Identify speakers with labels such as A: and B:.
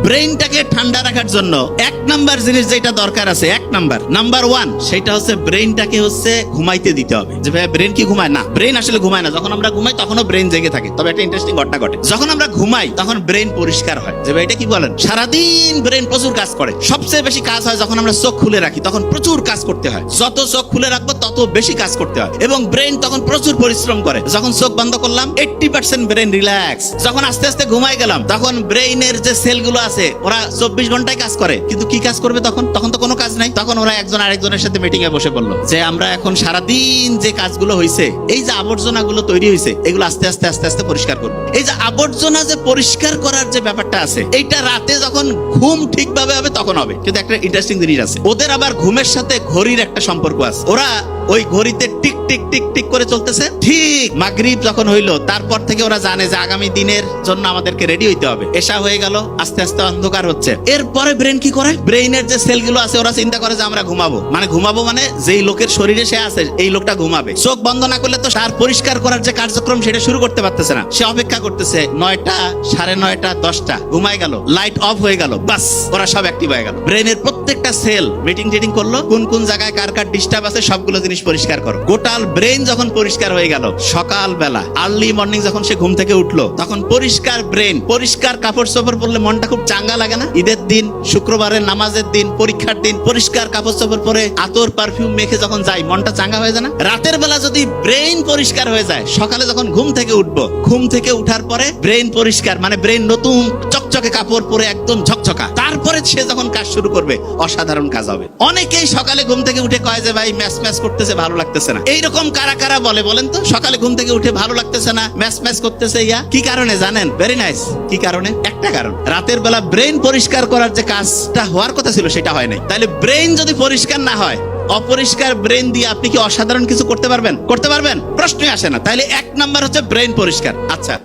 A: ব্রেইনটাকে ঠান্ডা রাখার জন্য এক নাম্বার জিনিস যেটা দরকার আছে, নাম্বার ওয়ান, সেটা হচ্ছে ব্রেইনটাকে ঘুমাইতে দিতে হবে। যে ভাই ব্রেন কি ঘুমায়? না, ব্রেন আসলে ঘুমায় না। যখন আমরা ঘুমাই তখনও ব্রেন জেগে থাকে। তবে একটা ইন্টারেস্টিং ঘটনা ঘটে, যখন আমরা ঘুমাই তখন ব্রেন পরিষ্কার হয়। যে ভাই এটা কি বলেন? সারাদিন ব্রেন প্রচুর কাজ করে। সবচেয়ে বেশি কাজ হয় যখন আমরা চোখ খুলে রাখি, তখন প্রচুর কাজ করতে হয়। যত চোখ খুলে রাখবো তত বেশি কাজ করতে হয়, এবং ব্রেন তখন প্রচুর পরিশ্রম করে। যখন চোখ বন্ধ করলাম 80% ব্রেন রিল্যাক্স। যখন আস্তে আস্তে ঘুমাই গেলাম তখন ব্রেইনের যে সেলগুলো আছে ওরা 24 ঘন্টায় কাজ করে, কিন্তু কি কাজ করবে তখন? তখন তো কোনো কাজ নাই। তখন ওরা একজন আরেকজনের সাথে মিটিং এ বসে বললো যে আমরা এখন সারাদিন যে কাজগুলো হয়েছে, এই যে আবর্জনাগুলো তৈরি হয়েছে, এগুলো আস্তে আস্তে আস্তে আস্তে পরিষ্কার করবো। এই যে আবর্জনা যে পরিষ্কার করার যে ব্যাপারটা আছে, এইটা রাতে যখন ঘুম ঠিকভাবে হবে তখন হবে। কিন্তু একটা ইন্টারেস্টিং জিনিস আছে, ওদের আবার ঘুমের সাথে ঘড়ির একটা সম্পর্ক আছে। ওরা ওই ঘড়িতে টিক টিক টিক টিক করে চলতেছে। ঠিক মাগরিব যখন হইলো তারপর থেকে ওরা জানে যে আগামী দিনের জন্য আমাদেরকে রেডি হইতে হবে। এশা হয়ে গেল, আস্তে আস্তে অন্ধকার হচ্ছে। এরপরে ব্রেন কি করে? ব্রেইনের যে সেলগুলো আছে ওরা চিন্তা করে যে আমরা ঘুমাবো মানে যেই লোকের শরীরে সে আছে এই লোকটা ঘুমাবে। চোখ বন্ধ না করলে তো তার পরিষ্কার করার যে কার্যক্রম সেটা শুরু করতে পারতেছে না। সে অপেক্ষা করতেছে 9টা, 9:30, 10টা, ঘুমায় গেল, লাইট অফ হয়ে গেল, বাস ওরা সব অ্যাক্টিভ হয়ে গেল। ব্রেনের প্রত্যেকটা সেল মিটিং করলো, কোন কোন জায়গায় কার কার ডিস্টার্ব আছে সবগুলো জিনিস পরিষ্কার করো। গোটাল ব্রেন যখন পরিষ্কার হয়ে গেল, সকালবেলা আর্লি মর্নিং যখন সে ঘুম থেকে উঠলো, তখন পরিষ্কার ব্রেন, পরিষ্কার কাপড় চোপড় পরলে মনটা খুব চাঙ্গা লাগে না? ঈদের দিন, শুক্রবারের নামাজের দিন, পরীক্ষার দিন পরিষ্কার কাপড় চোপড় পরে আতর পারফিউম মেখে যখন যাই, মনটা চাঙ্গা হয়ে যায় না? রাতের বেলা যদি ব্রেন পরিষ্কার হয়ে যায়, সকালে যখন ঘুম থেকে উঠবো, ঘুম থেকে উঠার পরে ব্রেন পরিষ্কার মানে ব্রেন নতুন চকচকে কাপড় পরে একদম ঝকঝকা, তারপরে সে যখন কাজ শুরু করবে অসাধারণ কাজ হবে। অনেকেই সকালে ঘুম থেকে উঠে কয় যে ভাই ম্যাচ ম্যাচ করতেছে, ভালো লাগতেছে না। এইরকম কারা কারা বলেন তো? সকালে ঘুম থেকে উঠে ভালো লাগতেছে না, ম্যাচ ম্যাচ করতেছে। কি কারণে জানেন? Very nice. কি কারণে? একটা কারণ, রাতের বেলা ব্রেন পরিষ্কার করার যে কাজটা হওয়ার কথা ছিল সেটা হয় নাই। তাহলে ব্রেন যদি পরিষ্কার না হয়, অপরিষ্কার ব্রেন দিয়ে আপনি কি অসাধারণ কিছু করতে পারবেন? প্রশ্নই আসে না। তাহলে এক নাম্বার হচ্ছে ব্রেন পরিষ্কার। আচ্ছা,